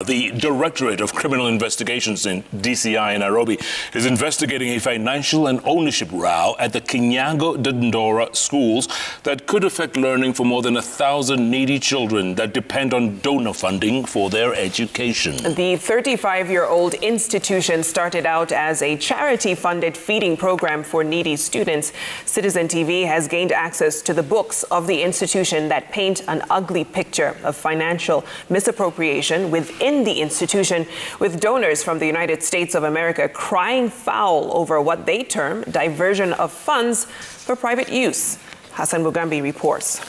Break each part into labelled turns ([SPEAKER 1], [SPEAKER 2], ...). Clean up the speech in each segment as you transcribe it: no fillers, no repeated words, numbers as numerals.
[SPEAKER 1] The Directorate of Criminal Investigations in DCI in Nairobi is investigating a financial and ownership row at the Kinyago Dandora schools that could affect learning for more than 1,000 needy children that depend on donor funding for their education.
[SPEAKER 2] The 35-year-old institution started out as a charity-funded feeding program for needy students. Citizen TV has gained access to the books of the institution that paint an ugly picture of financial misappropriation within the institution, with donors from the United States of America crying foul over what they term diversion of funds for private use. Hassan Mugambi reports.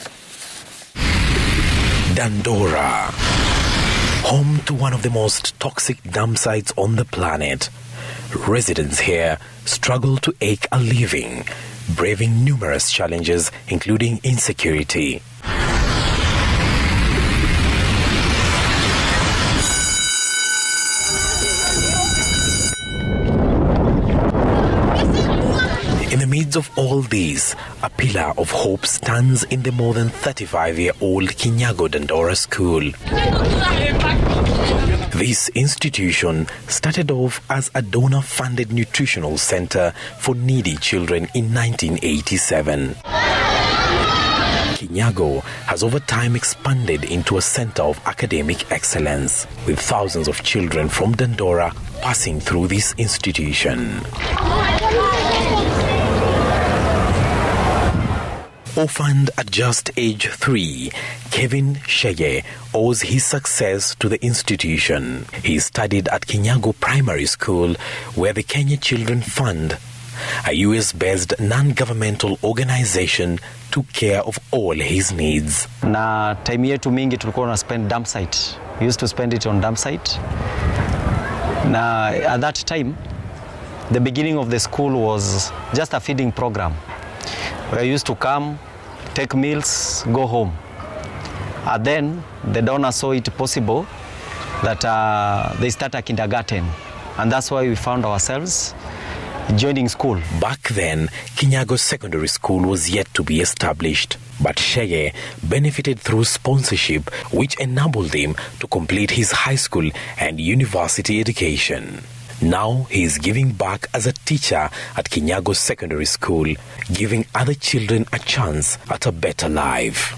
[SPEAKER 3] Dandora, home to one of the most toxic dump sites on the planet. Residents here struggle to eke a living, braving numerous challenges, including insecurity. In the midst of all these, a pillar of hope stands in the more than 35-year-old Kinyago Dandora school. This institution started off as a donor-funded nutritional center for needy children in 1987. Kinyago has over time expanded into a center of academic excellence, with thousands of children from Dandora passing through this institution. Orphaned at just age 3, Kevin Shege owes his success to the institution. He studied at Kinyago Primary School, where the Kenya Children Fund, a US-based non-governmental organization, took care of all his needs.
[SPEAKER 4] Na time yetu mingi tulikuwa na spend dump site. We used to spend it on dump site. Na at that time, the beginning of the school was just a feeding program. We used to come, take meals, go home. And then the donors saw it possible that they start a kindergarten. And that's why we found ourselves joining school.
[SPEAKER 3] Back then, Kinyago Secondary School was yet to be established. But Shege benefited through sponsorship, which enabled him to complete his high school and university education. Now he is giving back as a teacher at Kinyago Secondary School, giving other children a chance at a better life.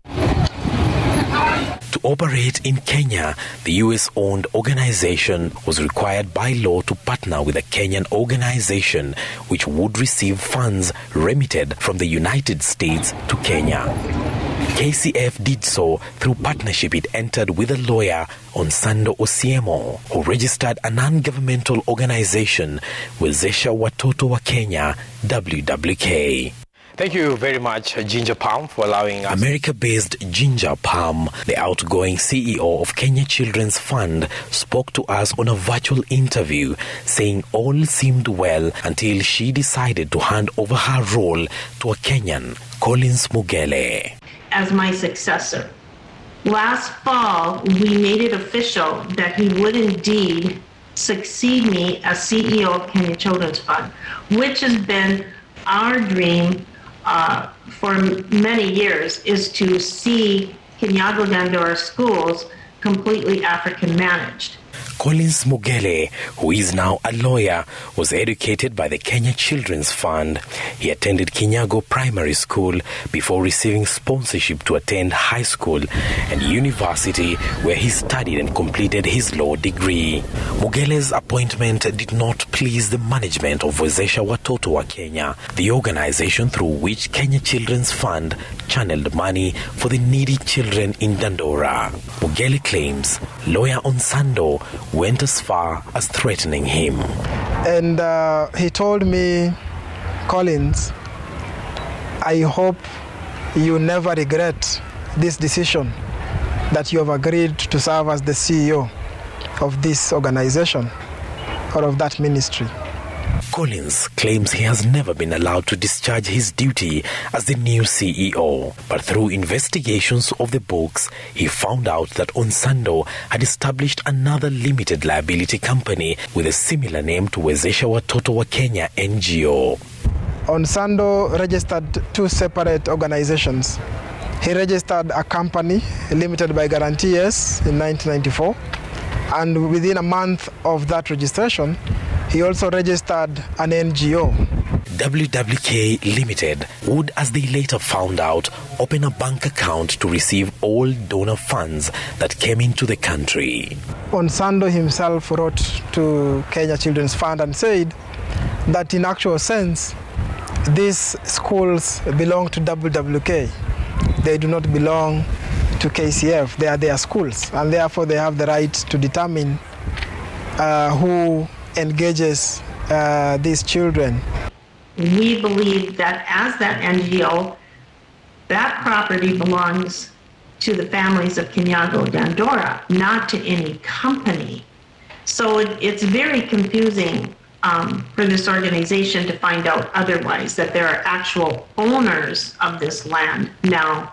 [SPEAKER 3] To operate in Kenya, the US-owned organization was required by law to partner with a Kenyan organization which would receive funds remitted from the United States to Kenya. KCF did so through partnership it entered with a lawyer, Onsando Osiemo, who registered a non-governmental organization, Wezesha Watoto wa Kenya, WWK.
[SPEAKER 5] Thank you very much, Ginger Palm, for allowing us.
[SPEAKER 3] America-based Ginger Palm, the outgoing CEO of Kenya Children's Fund, spoke to us on a virtual interview, saying all seemed well until she decided to hand over her role to a Kenyan, Collins Mugele,
[SPEAKER 6] as my successor. Last fall, we made it official that he would indeed succeed me as CEO of Kenya Children's Fund, which has been our dream for many years, is to see Kinyago Dandora schools completely African managed.
[SPEAKER 3] Collins Mugele, who is now a lawyer, was educated by the Kenya Children's Fund. He attended Kinyago Primary School before receiving sponsorship to attend high school and university, where he studied and completed his law degree. Mugele's appointment did not please the management of Wezesha Watoto wa Kenya, the organization through which Kenya Children's Fund channeled money for the needy children in Dandora. Mugele claims lawyer Onsando went as far as threatening him.
[SPEAKER 7] And he told me, Collins, I hope you never regret this decision that you have agreed to serve as the CEO of this organization or of that ministry.
[SPEAKER 3] Collins claims he has never been allowed to discharge his duty as the new CEO, but through investigations of the books, he found out that Onsando had established another limited liability company with a similar name to Wezesha Watoto wa Kenya NGO.
[SPEAKER 7] Onsando registered two separate organizations. He registered a company limited by guarantees in 1994, And within a month of that registration, he also registered an NGO.
[SPEAKER 3] WWK Limited would, as they later found out, open a bank account to receive all donor funds that came into the country.
[SPEAKER 7] Onsando himself wrote to Kenya Children's Fund and said that in actual sense, these schools belong to WWK. They do not belong to KCF. They are their schools, and therefore they have the right to determine who engages these children.
[SPEAKER 6] We believe that as that NGO, that property belongs to the families of Kinyago Dandora, not to any company. So it's very confusing for this organization to find out otherwise, that there are actual owners of this land now,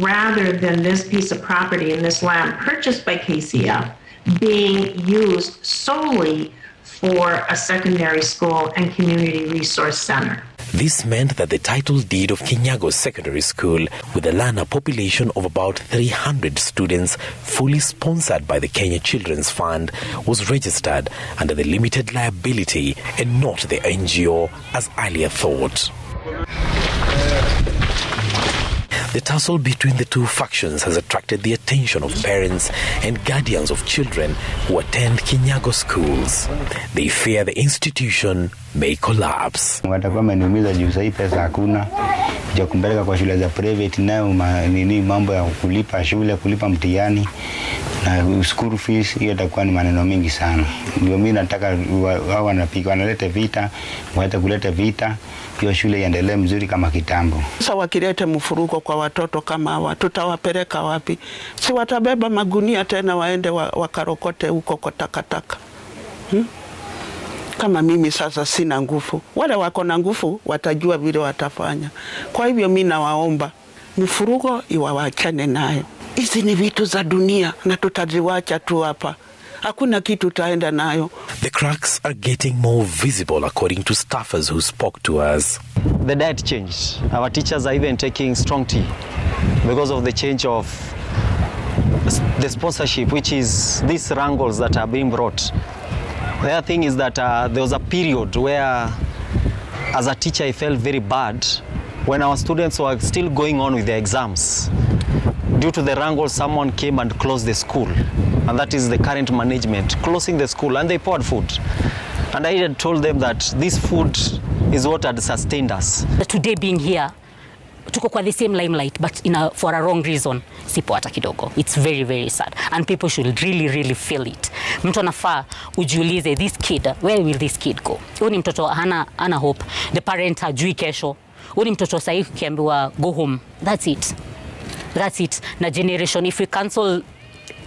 [SPEAKER 6] rather than this piece of property and this land purchased by KCF being used solely for a secondary school and community resource center.
[SPEAKER 3] This meant that the title deed of Kinyago Secondary School, with a learner population of about 300 students, fully sponsored by the Kenya Children's Fund, was registered under the limited liability and not the NGO as earlier thought. The tussle between the two factions has attracted the attention of parents and guardians of children who attend Kinyago schools. They fear the institution may collapse.
[SPEAKER 8] Watakuwa wameniumiza juu sasa pesa hakuna ya kumpeleka kwa shule za private, nayo mambo ya kulipa shule, kulipa mtihani na school fees, hiyo itakuwa ni maneno mengi sana. Ndio mimi nataka wao wanaleta vita, waanze kuleta vita, hiyo shule iendelee mzuri kama kitambo.
[SPEAKER 9] Sasa wakileta mfuruko kwa watoto kama hawa, tutawapeleka wapi? Si watabeba magunia tena waende wakarokote huko kwa takataka. Kama mimi sasa sina nguvu, wale wako na nguvu watajua vile watafanya. Kwa hivyo mimi nawaomba mfuruko iwawachane nayo. Hizi ni vitu za dunia na tutaziwacha tu hapa. Hakuna kitu taenda nayo.
[SPEAKER 3] The cracks are getting more visible according to staffers who spoke to us.
[SPEAKER 4] The diet changed. Our teachers are even taking strong tea because of the change of the sponsorship, which is these wrangles that are being brought. The other thing is that there was a period where, as a teacher, I felt very bad when our students were still going on with their exams. Due to the wrangle, someone came and closed the school, and that is the current management closing the school, and they poured food. And I had told them that this food is what had sustained us.
[SPEAKER 10] Today being here, tuko kwa the same limelight, but for a wrong reason. Sipo hata kidogo. It's very, very sad, and people should really, really feel it. Mtu anafaa ujiulize, this kid, where will this kid go? Huyu ni mtoto hana hope. The parent hajui kesho. Huyu ni mtoto sahi kiambiwa go home. That's it. That's it. Na generation, if we cancel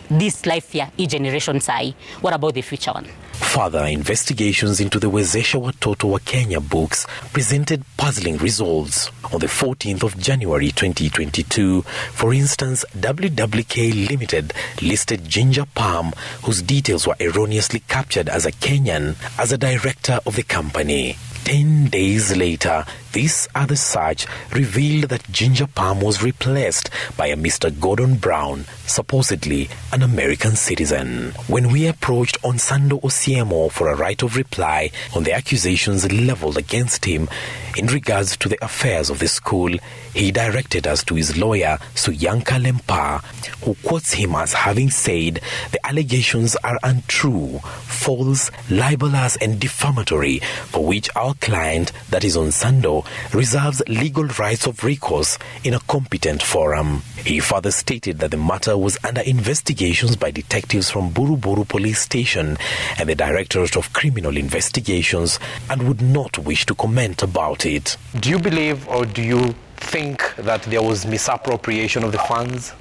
[SPEAKER 10] this life here, each generation sai, what about the future one?
[SPEAKER 3] Further investigations into the Wezesha Watoto wa Kenya books presented puzzling results. On the 14th of January 2022, for instance, WWK Limited listed Ginger Palm, whose details were erroneously captured as a Kenyan, as a director of the company. 10 days later, this other search revealed that Ginger Palm was replaced by a Mr. Gordon Brown, supposedly an American citizen. When we approached Onsando Osiemo for a right of reply on the accusations leveled against him in regards to the affairs of the school, he directed us to his lawyer, Suyanka Lempa, who quotes him as having said the allegations are untrue, false, libelous and defamatory, for which our client, that is Onsando, reserves legal rights of recourse in a competent forum. He further stated that the matter was under investigations by detectives from Buruburu Police Station and the Directorate of Criminal Investigations and would not wish to comment about it.
[SPEAKER 5] Do you believe or do you think that there was misappropriation of the funds?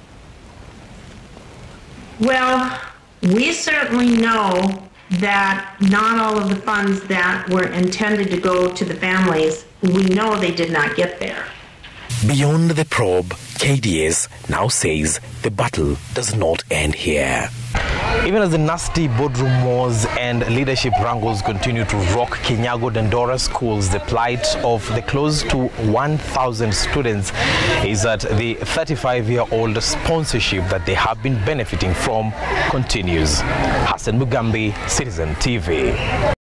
[SPEAKER 6] Well, we certainly know that not all of the funds that were intended to go to the families, we know they did not get there.
[SPEAKER 3] Beyond the probe, KDS now says the battle does not end here. Even as the nasty boardroom wars and leadership wrangles continue to rock Kinyago Dandora schools, the plight of the close to 1,000 students is that the 35-year-old sponsorship that they have been benefiting from continues. Hassan Mugambi, Citizen TV.